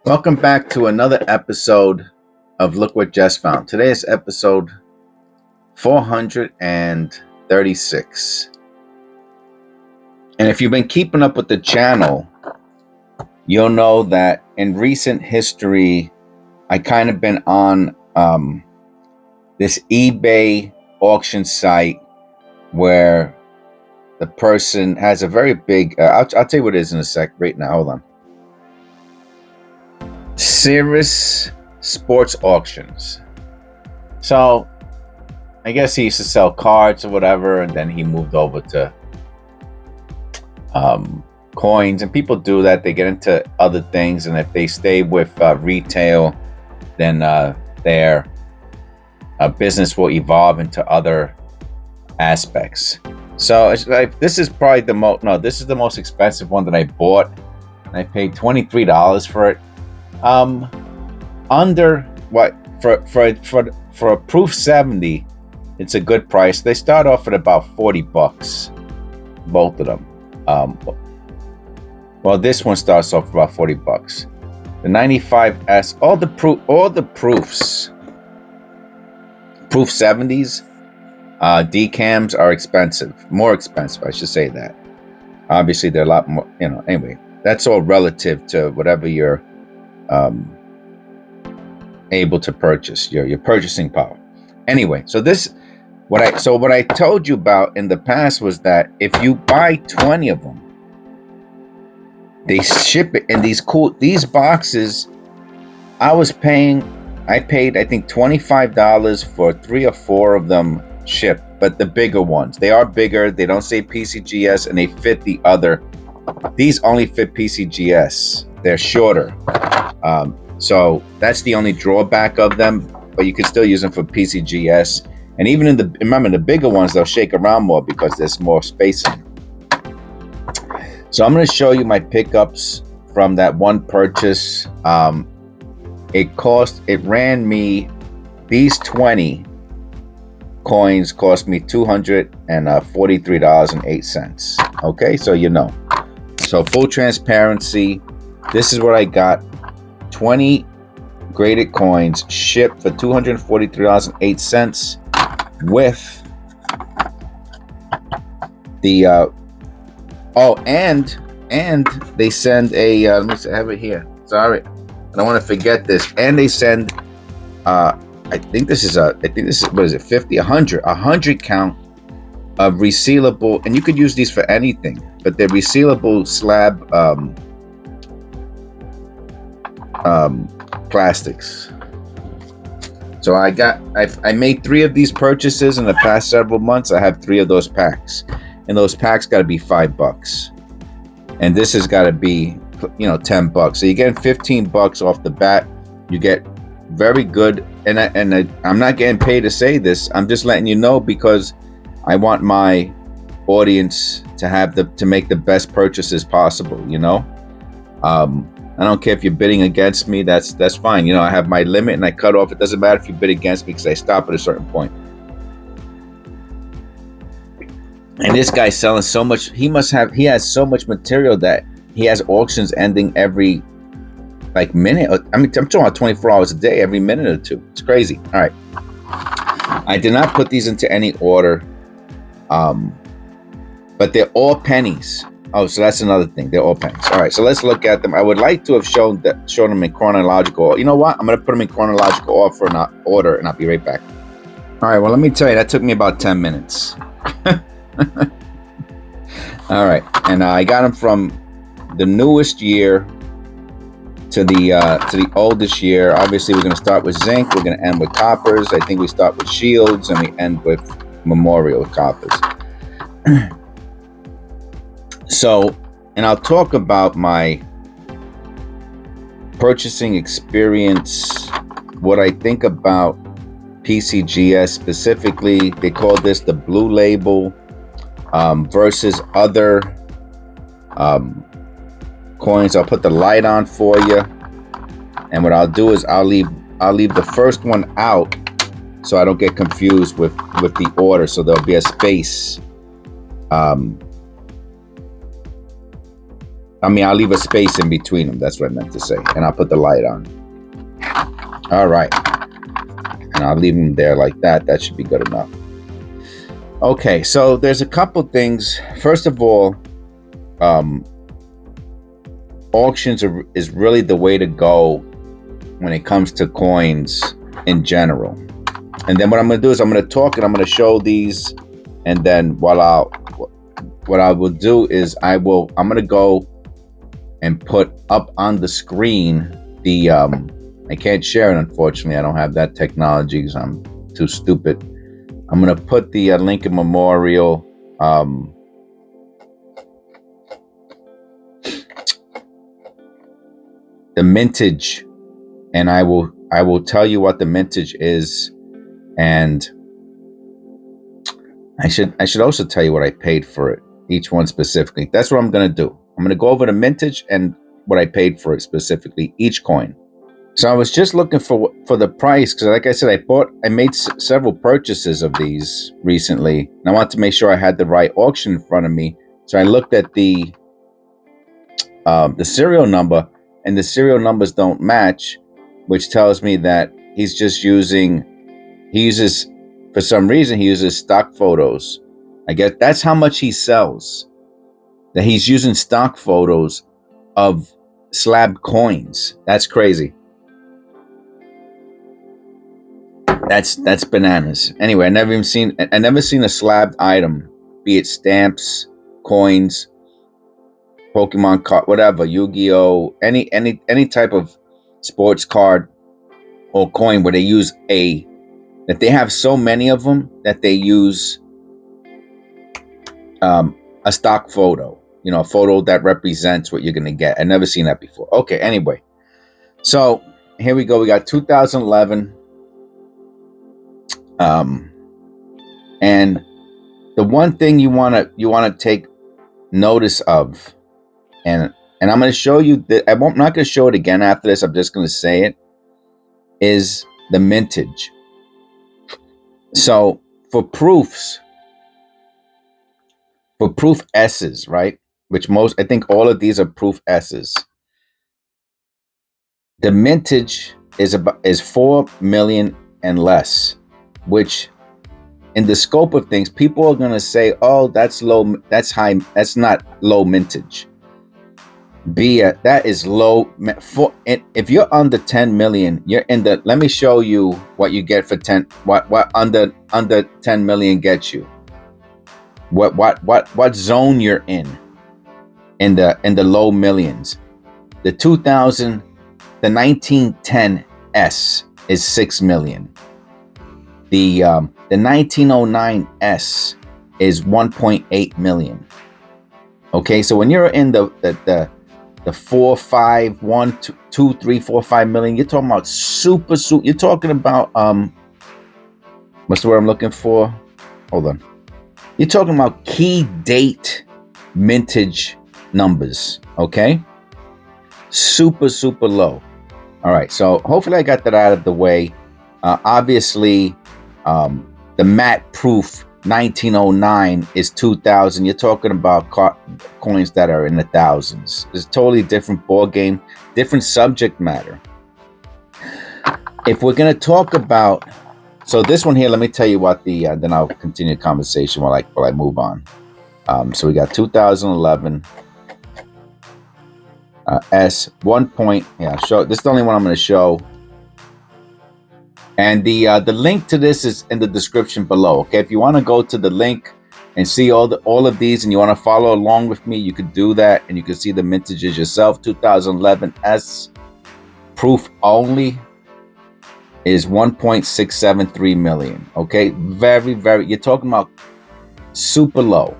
Welcome back to another episode of Look What Just Found. Today is episode 436. And if you've been keeping up with the channel, you'll know that in recent history, I kind of been on this eBay auction site where the person has a very big, I'll tell you what it is in a sec right now. Hold on. Cirrus Sports Auctions. So I guess he used to sell cards or whatever, and then he moved over to coins. And people do that. They get into other things, and if they stay with retail, then their business will evolve into other aspects. So it's like, this is probably this is the most expensive one that I bought, and I paid $23 for it. Under what for a proof 70, it's a good price. They start off at about $40, both of them. Well, this one starts off about $40. The 95S, all the proofs, proof 70s, Dcams are expensive, more expensive, I should say that. Obviously, they're a lot more. Anyway, that's all relative to whatever you're able to purchase, your purchasing power. Anyway, so what I told you about in the past was that if you buy 20 of them, they ship it in these boxes. I paid I think $25 for 3 or 4 of them shipped, but the bigger ones. They are bigger, they don't say Pcgs, and they fit the other. These only fit Pcgs. They're shorter. So that's the only drawback of them, but you can still use them for Pcgs. And even remember the bigger ones, they'll shake around more because there's more space in them. So I'm going to show you my pickups from that one purchase. It ran me, these 20 coins cost me $243.08. Okay, so So full transparency, this is what I got. 20 graded coins shipped for $243.08 with the and they send a let me see, I have it here. Sorry, I don't want to forget this. And they send I think this is what is it, 50, 100 count of resealable, and you could use these for anything, but they're resealable slab plastics. So I made 3 of these purchases in the past several months. I have 3 of those packs, and those packs got to be $5, and this has got to be $10. So you get $15 off the bat. You get very good, and I'm not getting paid to say this. I'm just letting you know because I want my audience to make the best purchases possible. I don't care if you're bidding against me. That's fine. I have my limit and I cut off. It doesn't matter if you bid against me because I stop at a certain point. And this guy's selling so much. He has so much material that he has auctions ending every minute. I'm talking about 24 hours a day, every minute or two. It's crazy. All right. I did not put these into any order, but they're all pennies. Oh, so that's another thing. They're all pennies. All right, so let's look at them. I would like to have shown them in chronological. You know what? I'm going to put them in chronological order, and I'll be right back. All right, well, let me tell you, that took me about 10 minutes. All right, and I got them from the newest year to the oldest year. Obviously, we're going to start with zinc. We're going to end with coppers. I think we start with shields, and we end with memorial coppers. So, and I'll talk about my purchasing experience, what I think about Pcgs specifically. They call this the blue label versus other coins. I'll put the light on for you, and what I'll do is I'll leave the first one out so I don't get confused with the order. So there'll be a space I mean, I'll leave a space in between them. That's what I meant to say. And I'll put the light on. All right. And I'll leave them there like that. That should be good enough. Okay, so there's a couple things. First of all, auctions is really the way to go when it comes to coins in general. And then what I'm going to do is I'm going to talk and I'm going to show these. And then what I will do is I'm going to go and put up on the screen the I can't share it, unfortunately. I don't have that technology because I'm too stupid. I'm going to put the Lincoln Memorial the mintage, and I will tell you what the mintage is, and I should also tell you what I paid for it, each one specifically. That's what I'm going to do. I'm going to go over the mintage and what I paid for it specifically, each coin. So I was just looking for the price because, like I said, I made several purchases of these recently, and I wanted to make sure I had the right auction in front of me. So I looked at the serial number, and the serial numbers don't match, which tells me that for some reason he uses stock photos. I guess that's how much he sells. That he's using stock photos of slab coins. That's crazy. That's bananas. Anyway, I never seen a slabbed item, be it stamps, coins, Pokemon card, whatever, Yu-Gi-Oh, any type of sports card or coin where they use that they have so many of them that they use a stock photo, a photo that represents what you're gonna get. I've never seen that before. Okay, anyway, so here we go. We got 2011. And the one thing you wanna take notice of, and I'm going to show you that I'm not going to show it again after this. I'm just going to say it, is the mintage. So for proof S's, right? Which I think all of these are proof S's. The mintage is 4 million and less, which in the scope of things, people are going to say, oh, that's low, that's high, that's not low mintage. That is low. If you're under 10 million, you're in the, let me show you what you get for 10, what under 10 million gets you. What zone you're in the low millions. The 1910 S is 6 million. The 1909 S is 1.8 million. Okay, so when you're in the 4, 5, 1, 2, 3, 4, 5 million, you're talking about super. You're talking about what's the word I'm looking for? Hold on. You're talking about key date mintage numbers. Okay, super low. All right, so hopefully I got that out of the way. Obviously, the matte proof 1909 is 2,000. You're talking about coins that are in the thousands. It's a totally different ball game, different subject matter. If we're going to talk about, so this one here, let me tell you what then I'll continue the conversation while I move on. So we got 2011 S 1 point. Yeah, show. This is the only one I'm going to show. And the link to this is in the description below. Okay, if you want to go to the link and see all of these, and you want to follow along with me, you could do that, and you can see the mintages yourself. 2011 S proof only is 1.673 million. Okay, very. You're talking about super low.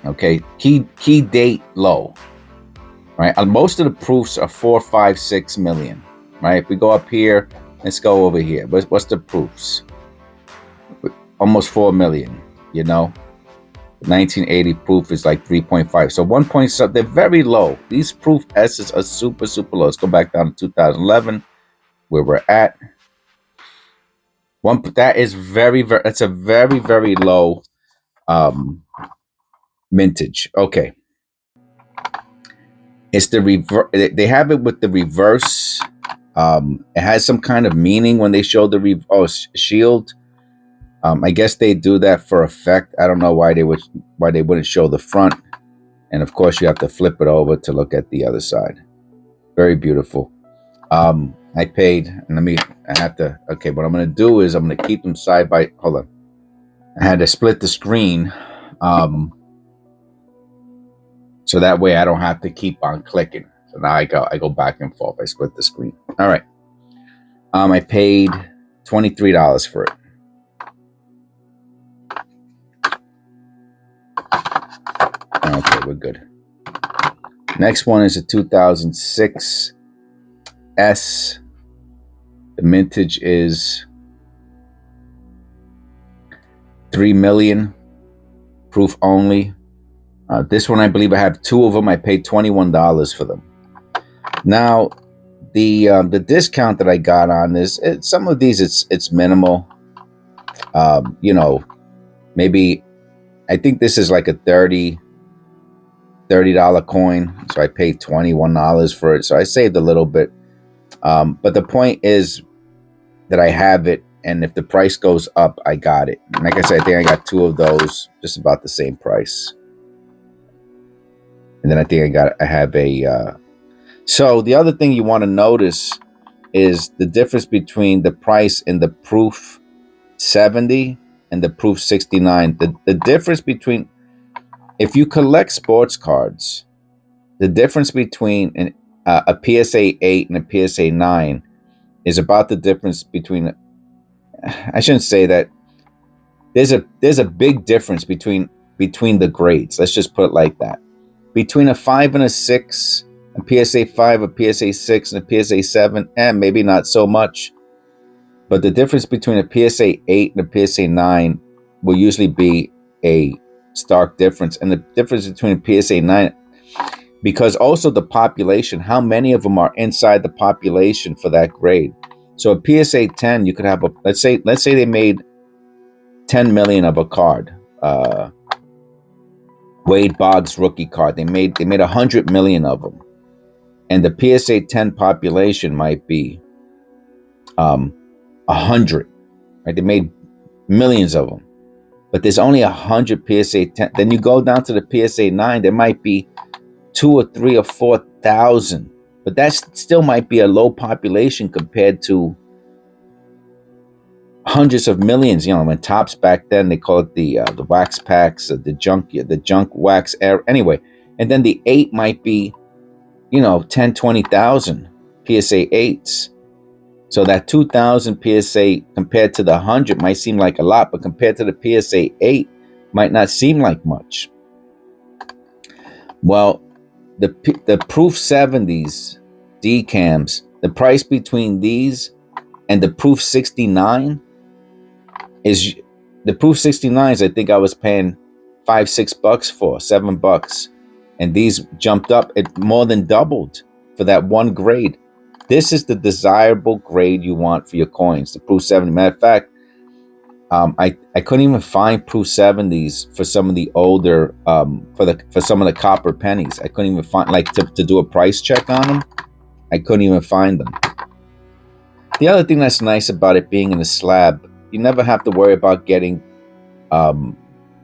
Okay, key date low. Right, most of the proofs are 4, 5, 6 million. Right, if we go up here. Let's go over here. What's the proofs? Almost 4 million, 1980 proof is like 3.5. So 1. They're very low. These proof S's are super low. Let's go back down to 2011, where we're at. That is that's a very low mintage. Okay. It's the reverse. They have it with the reverse. It has some kind of meaning when they show the shield. I guess they do that for effect. I don't know why they wouldn't show the front. And of course, you have to flip it over to look at the other side. Very beautiful. I paid, and I have to. Okay, what I'm going to do is I'm going to keep them side by. Hold on. I had to split the screen, so that way I don't have to keep on clicking. So now I go back and forth. I split the screen. All right. I paid $23 for it. Okay, we're good. Next one is a 2006 S. The mintage is 3 million. Proof only. This one, I believe I have two of them. I paid $21 for them. Now, the discount that I got on this, some of these it's minimal. You know, maybe I think this is like a $30 coin, so I paid $21 for it. So I saved a little bit. But the point is that I have it, and if the price goes up, I got it. And like I said, I think I got two of those, just about the same price. And then I think I have a. So the other thing you want to notice is the difference between the price in the proof 70 and the proof 69. The difference between, if you collect sports cards, the difference between a PSA 8 and a PSA 9 is about the difference between. I shouldn't say that. There's a big difference between the grades. Let's just put it like that. Between a 5 and a 6, a PSA 5, a PSA 6, and a PSA 7, and maybe not so much. But the difference between a PSA 8 and a PSA 9 will usually be a stark difference. And the difference between a PSA 9, because also the population, how many of them are inside the population for that grade. So a PSA 10, you could have let's say they made 10 million of a card. Wade Boggs rookie card. They made 100 million of them, and the PSA 10 population might be 100. Right? They made millions of them, but there's only 100 PSA 10. Then you go down to the PSA 9. There might be 2 or 3 or 4,000, but that still might be a low population compared to hundreds of millions. You know, when Tops back then, they called it the wax packs, the junk wax air. Anyway, and then the 8 might be, 10, 20,000 PSA 8s. So that 2,000 PSA compared to the 100 might seem like a lot, but compared to the PSA 8 might not seem like much. Well, the Proof 70s Dcams, the price between these and the Proof 69 is, the Proof 69s, I think I was paying $5-6 for, $7, and these jumped up. It more than doubled for that one grade. This is the desirable grade you want for your coins, the Proof 70. Matter of fact, I couldn't even find Proof 70s for some of the older, for some of the copper pennies. I couldn't even find, like, to do a price check on them. I couldn't even find them. The other thing that's nice about it being in a slab, you never have to worry about getting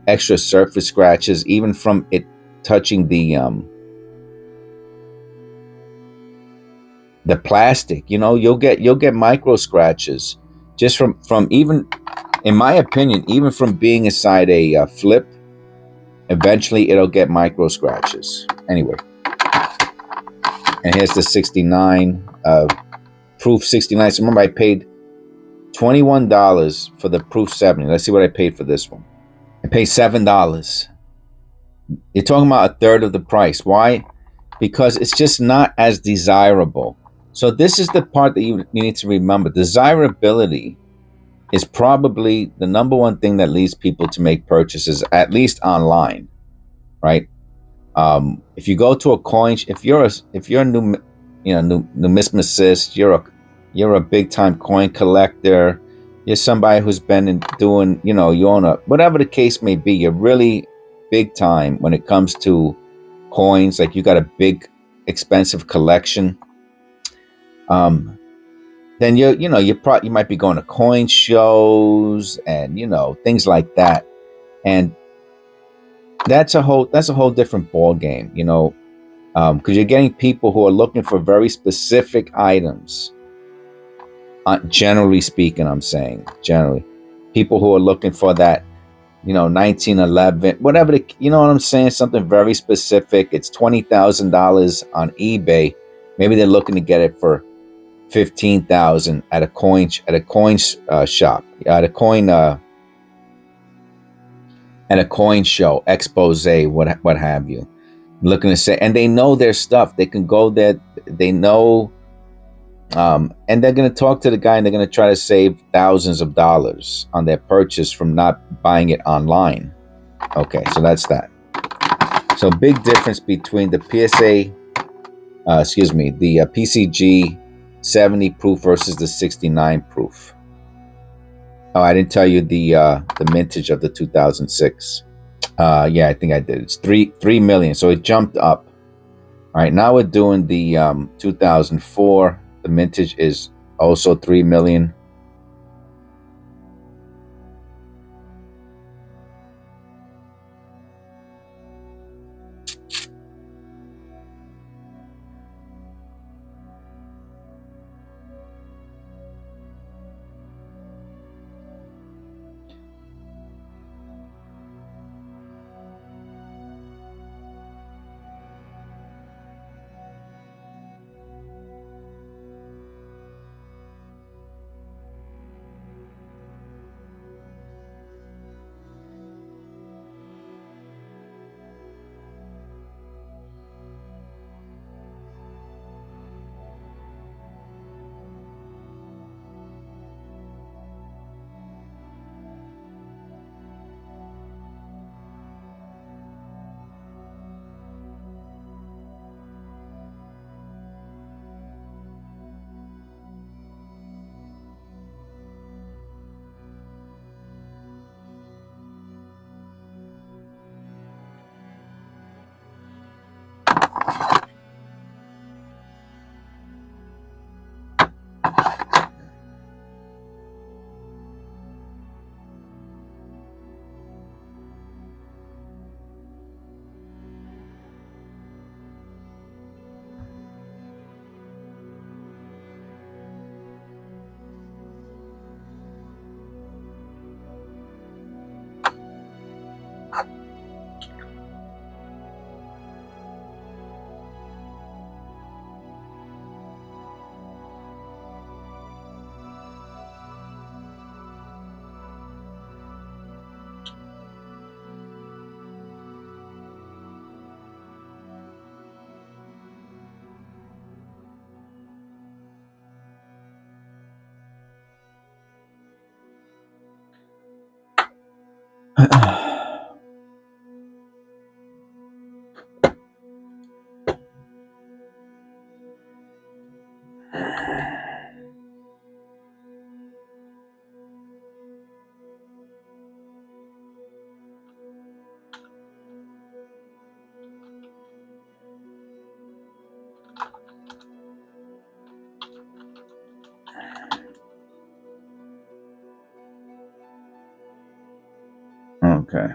extra surface scratches, even from it touching the plastic. You'll get micro scratches just from even, in my opinion, even from being inside a flip. Eventually it'll get micro scratches. Anyway, and here's the 69 Proof 69. So remember, I paid $21 for the Proof 70. Let's see what I paid for this one. I paid $7. You're talking about a third of the price. Why? Because it's just not as desirable. So this is the part that you need to remember. Desirability is probably the number one thing that leads people to make purchases, at least online, right? If you go to a coin, if you're a numismatist, you're a big time coin collector, you're somebody who's been doing, you own whatever the case may be, you're really big time when it comes to coins. Like, you got a big expensive collection, then you might be going to coin shows and things like that, and that's a whole different ball game, because you're getting people who are looking for very specific items. Generally speaking, I'm saying generally, people who are looking for that 1911, whatever you know what I'm saying, something very specific. It's $20,000 on eBay. Maybe they're looking to get it for 15,000 at a coin shop, at a coin show, expose, what have you. Looking to say, and they know their stuff. They can go there. They know, and they're going to talk to the guy, and they're going to try to save thousands of dollars on their purchase from not buying it online. Okay, so that's that. So big difference between the PCG 70 proof versus the 69 proof. Oh, I didn't tell you the mintage of the 2006. Yeah, I think I did. It's 3 million, so it jumped up. All right, now we're doing the 2004. The mintage is also 3 million. Okay.